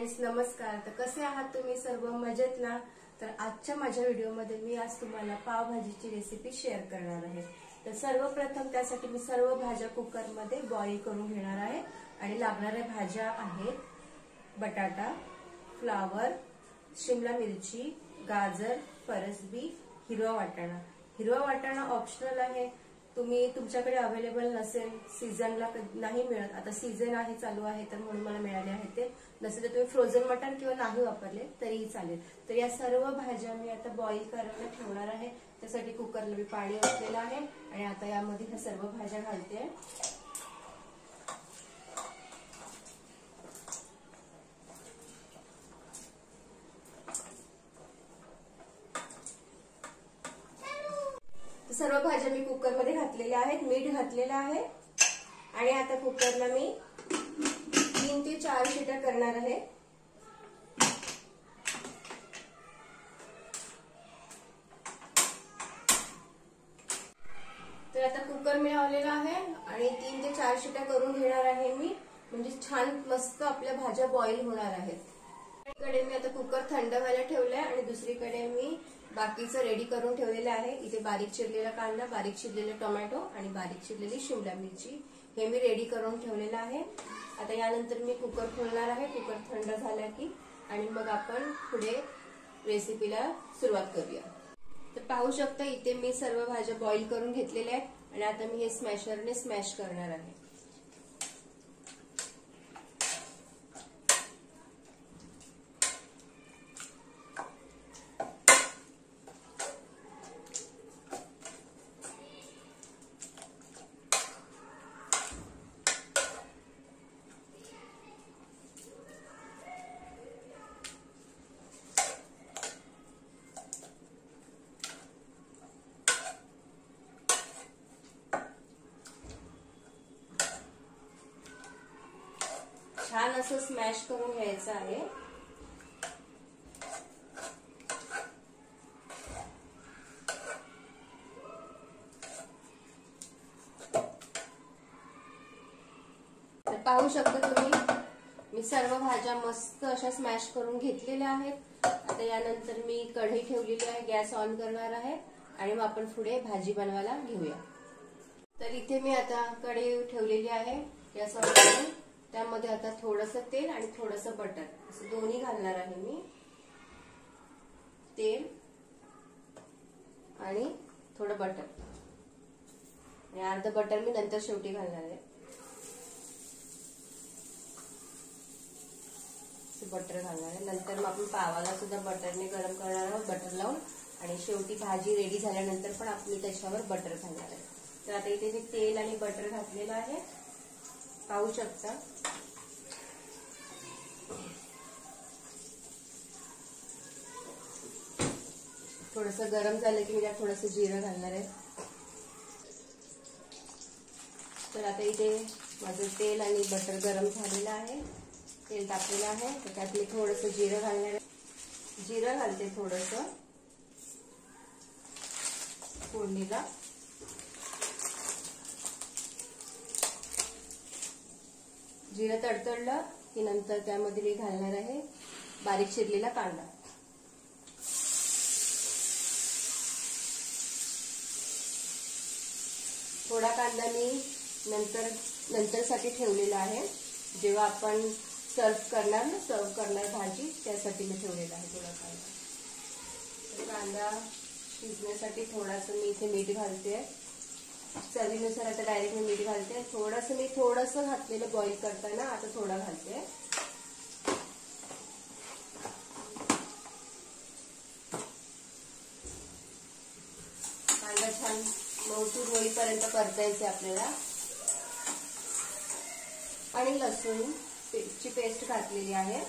Friends नमस्कार। तर कसे आहात तुम्ही सर्व? मजेत ना? तर आजच्या माझ्या व्हिडिओमध्ये मी आज तुम्हाला पावभाजीची रेसिपी शेअर करणार आहे। तर सर्वप्रथम त्यासाठी मी सर्व भाज्या कुकरमध्ये बॉईल करून घेणार आहे आणि लागणाऱ्या भाज्या आहेत बटाटा, फ्लावर, शिमला मिरची, गाजर, फरसबी, हिरवा वाटाणा। हिरवा वाटाणा ऑप्शनल आहे, तुम्ही तुमच्याकडे अवेलेबल नसेल, सीझनला नाही मिळत, आता सीझन आहे चालू आहे तर म्हणून मला मिळाले आहे ते, नसेल तर तुम्ही फ्रोझन मटण किंवा नाही वापरले तरीही चालेल। तर या सर्व भाज्या मी आता बॉईल करायला ठेवणार आहे। त्यासाठी कुकरला मी पाणी ओतलेलं आहे आणि आता यामध्ये ह्या सर्व भाज्या घालते। सर्व भाज्या मी कुकरमध्ये घातलेल्या आहेत, मीठ घातलेलं आहे आणि आता कुकरला मी 3 ते 4 शिट्या करणार आहे। तर आता कुकर मी लावलेला आहे आणि 3 ते 4 शिट्या करून घेणार आहे मी, म्हणजे छान मस्त आपल्या भाज्या बॉईल होणार आहेत। एकीकडे मी आता कुकर थंड व्हायला ठेवलाय आणि दुसरीकडे मी बाकीचं रेडी करून ठेवलेलं आहे। इथे बारीक चिरलेला कांदा, बारीक चिरलेले टोमॅटो आणि बारीक चिरलेली शिमला मिरची हे मी रेडी करून ठेवलेलं आहे। आता यानंतर मी कुकर खोलणार आहे, कुकर थंड झाला की, आणि मग आपण पुढे रेसिपीला सुरुवात करूया। तर पाहू शकता इथे मी सर्व भाज्या बॉईल करून घेतलेल्या आहेत आणि आता मी हे स्मॅशरने स्मॅश करणार आहे। छान असं स्मॅश करून घ्यायचं आहे। तर पाहू शकता तुम्ही मी सर्व भाज्या मस्त अशा स्मॅश करून घेतलेल्या आहेत। आता यानंतर मी कढई ठेवलेली आहे, गॅस ऑन करणार आहे आणि मग आपण पुढे भाजी बनवायला घेऊया। तर इथे मी आता कढई ठेवलेली आहे, गॅस ऑन करून त्यामध्ये आता थोडंसं तेल आणि थोडंसं बटर असं दोन्ही घालणार आहे मी। तेल आणि थोडं बटर आणि अर्ध बटर मी नंतर शेवटी घालणार आहे। बटर घालणार आहे, नंतर मग आपण पावाला सुद्धा बटरने गरम करणार आहोत, बटर लावून, आणि शेवटी भाजी रेडी झाल्यानंतर पण आपण त्याच्यावर बटर घालणार आहे। तर आता इथे मी तेल आणि बटर घातलेलं आहे, पाहू शकता। थोडंसं गरम झालं की मी त्यात थोडंसं जिरं घालणार आहे। तर आता इथे माझं तेल आणि बटर गरम झालेलं आहे, तेल टाकलेलं आहे, तर त्यात मी थोडंसं जिरं घालणार आहे। जिरं घालते थोडंसं फोडणीला। जिरं तडतडलं की नंतर त्यामध्ये मी घालणार आहे बारीक चिरलेला कांदा। थोडा कांदा मी नंतरसाठी ठेवलेला आहे, जेव्हा आपण सर्व करणार भाजी त्यासाठी मी ठेवलेला आहे थोडा कांदा। कांदा शिजण्यासाठी थोडासा मी इथे मीठ घालते, चवीनुसार। आता डायरेक्ट मी मीठ घालते, थोडंसं घातलेलं बॉईल करताना, आता थोडा घालते। कांदा छान मऊसूर होईपर्यंत परतायचे आपल्याला। आणि लसूण ची पेस्ट घातलेली आहे,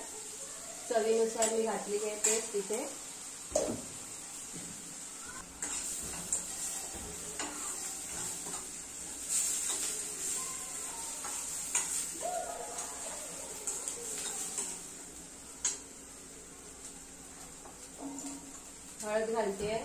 चवीनुसार मी घातलेली आहे पेस्ट इथे। हळद घालते,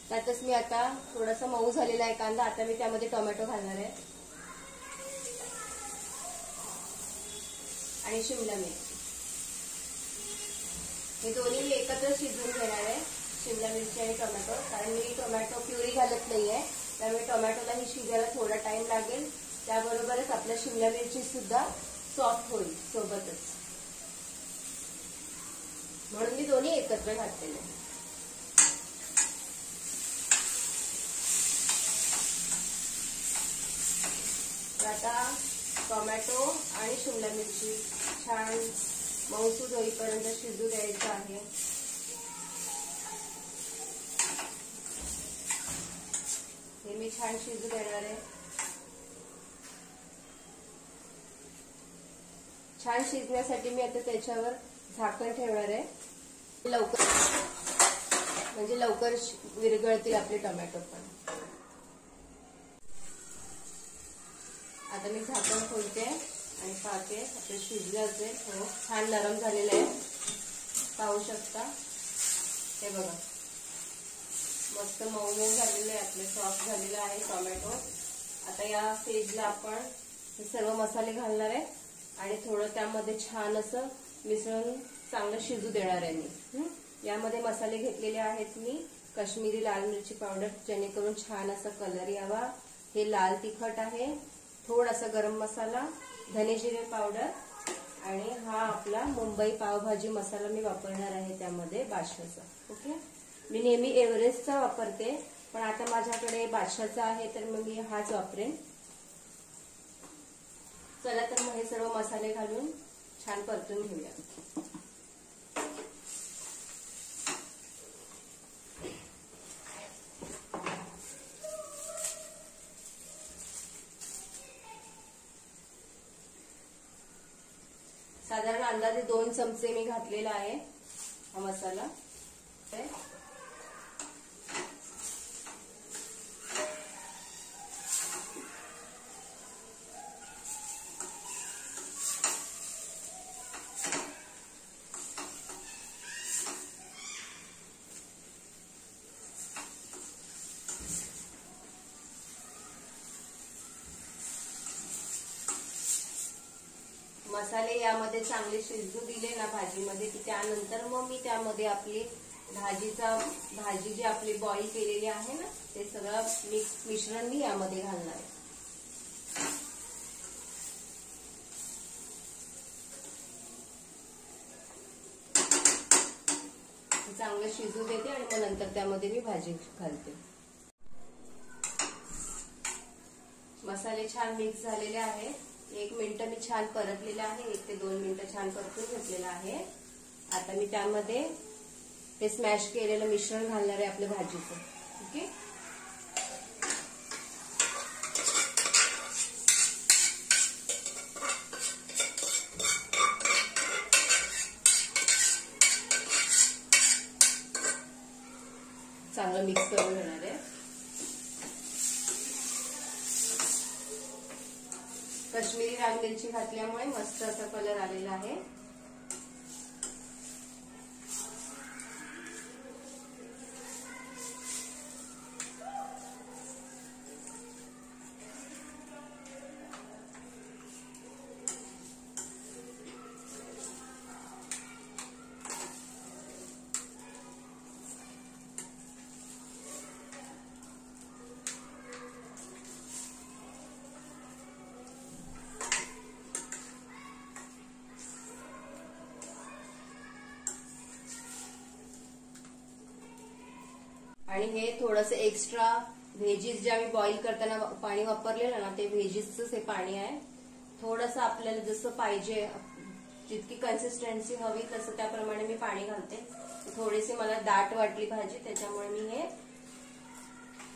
त्यातच मी आता थोडासा मऊ झालेला आहे कांदा, आता मी त्यामध्ये टोमॅटो घालणार आहे आणि शिमला मिरची. हे दोन्ही मी एकत्र शिजवून घेणार आहे, शिमला मिरची आणि टोमॅटो, कारण मी टोमॅटो प्युरी घालत नाहीये, त्यामुळे टोमॅटोला ही शिजायला थोडा टाइम लागेल. त्याबरोबरच आपल्या शिमला मिरची सुद्धा सॉफ्ट होईल सोबतच, म्हणून मी दोन्ही एकत्र घातलेले. आता टोमॅटो आणि शिमला मिरची छान मऊसूद होईपर्यंत शिजू द्यायचं आहे. हे मी छान शिजू देणार आहे. छान शिजण्यासाठी मी आता त्याच्यावर झाकण ठेवणार आहे, लवकर म्हणजे लवकर विरघळतील आपले टोमॅटो पण. आता मी झाकण खोलते आणि पाहते आपलं शिजलं असेल. हो, छान नरम झालेलं आहे, पाहू शकता. हे बघा, मस्त मऊ मऊ झालेलं आहे, आपलं सॉफ्ट झालेलं आहे टोमॅटो. आता या स्टेजला आपण हे सर्व मसाले घालणार आहे आणि थोडं त्यामध्ये छान असं मिसळून चांगलं शिजू देणार आहे मी. यामध्ये मसाले घेतलेले आहेत मी काश्मीरी लाल मिरची पावडर, जेणेकरून छान असा कलर यावा. हे लाल तिखट आहे, थोडासा गरम मसाला, धने जिरे पावडर आणि हा आपला मुंबई पावभाजी मसाला मी वापरणार आहे त्यामध्ये, बादशाहचा. ओके, मी नेहमी एव्हरेस्टचा वापरते, पण आता माझ्याकडे बादशाहचा आहे तर मग मी हाच वापरेन. चला तर मग हे सर्व मसाले घालून छान परतून घेऊया. साधारण अंदाजे 2 चमचे मी घातलेला आहे हा मसाला. मसाले यामध्ये चांगले शिजू दिले ना भाजीमध्ये, की त्यानंतर मग मी त्यामध्ये आपली भाजी जी आपली बॉईल केलेली आहे ना, ते सगळं मिश्रण मी यामध्ये घालणार आहे. चांगलं शिजू देते आणि मग नंतर त्यामध्ये मी भाजी घालते. मसाले छान मिक्स झालेले आहे. 1 मिनिट मी छान परतलेलं आहे, 1 ते 2 मिनिटं छान परतून घेतलेलं आहे. आता मी त्यामध्ये ते स्मॅश केलेलं मिश्रण घालणार आहे आपल्या भाजीचं. ओके, चांगलं मिक्स करून घेणार आहे. काश्मीरी लाल मिरची घातल्यामुळे मस्त असा कलर आलेला आहे. आणि हे थोडस एक्स्ट्रा व्हेजीस जे आम्ही बॉईल करताना पाणी वापरलेलं ना, ते व्हेजीसच हे पाणी आहे. थोडंसं आपल्याला जसं पाहिजे, जितकी कन्सिस्टन्सी हवी तसं त्याप्रमाणे मी पाणी घालते. थोडीशी मला दाट वाटली भाजी, त्याच्यामुळे मी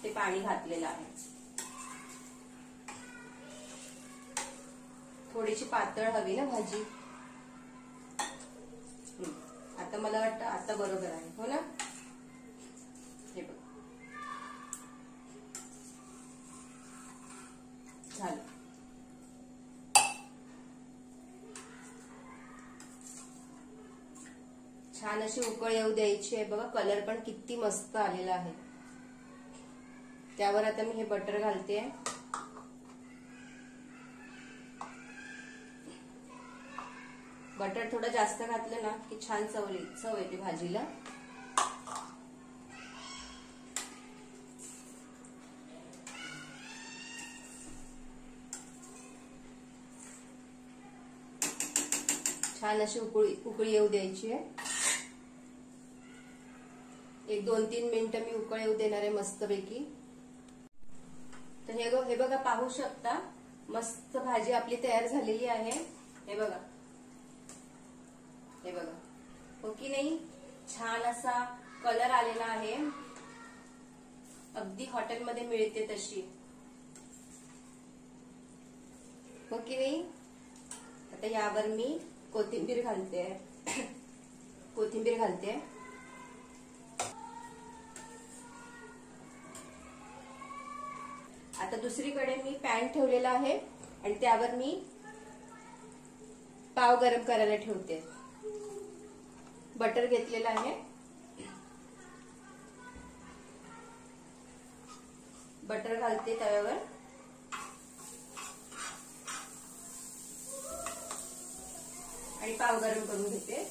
ते पाणी घातलेलं आहे. थोडीशी पातळ हवी ना भाजी. आता मला वाटतं आता बरोबर आहे, हो ना. हे बघ, झालं. छान अशी उकळ येऊ द्यायची आहे. बघा, कलर पण किती मस्त आलेला आहे. त्यावर आता मी हे बटर घालते. बटर थोडं जास्त घातलं ना की छान चव येते भाजीला. छान अशी उकळी येऊ द्यायची आहे. एक 2-3 मिनिटं मी उकळ येऊ देणार आहे मस्तपैकी. तर हे बघा, पाहू शकता मस्त भाजी आपली तयार झालेली आहे. हे बघा, हे बघा, हो की नाही? छान असा कलर आलेला आहे, अगदी हॉटेलमध्ये मिळते तशी, हो की नाही? आता यावर मी कोथिंबीर घालते. आता दुसरीकडे मी पॅन ठेवलेला आहे आणि त्यावर मी पाव गरम करायला ठेवते. बटर घेतलेला आहे. बटर घालते तव्यावर. आणि पाव गरम करून घेते.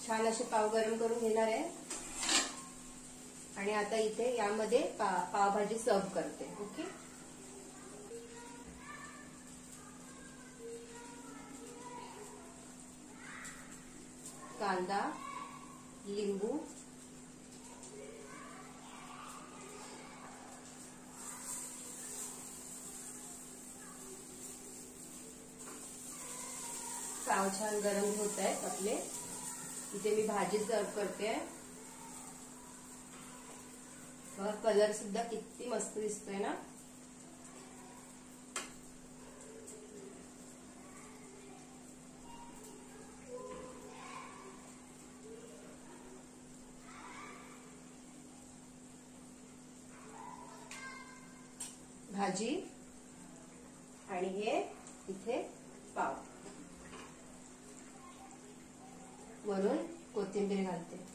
छान असे पाव गरम करून घेणार आहे. आणि आता इथे यामध्ये पावभाजी सर्व करते. ओके, कांदा, लिंबू, पाव छान गरम होत आहेत आपले. इथे मी भाजी सर्व करते. कलर सुद्धा किती मस्त दिसतोय ना. भाजी आणि हे इथे पाव, वरून कोथिंबीर घालते.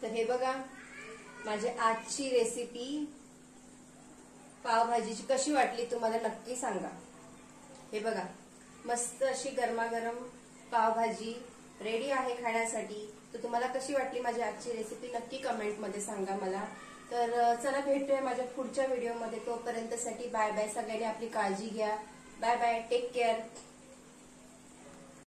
तर हे बघा, माझी आजची रेसिपी पावभाजीची कशी वाटली तुम्हाला नक्की सांगा. हे बघा, मस्त अशी गरमागरम पावभाजी रेडी आहे खाण्यासाठी. तर तुम्हाला कशी वाटली माझी आजची रेसिपी नक्की कमेंटमध्ये सांगा मला. तर चला, भेटूया माझ्या पुढच्या व्हिडिओमध्ये. तोपर्यंतसाठी बाय बाय. सगळ्यांनी आपली काळजी घ्या. Bye bye, take care.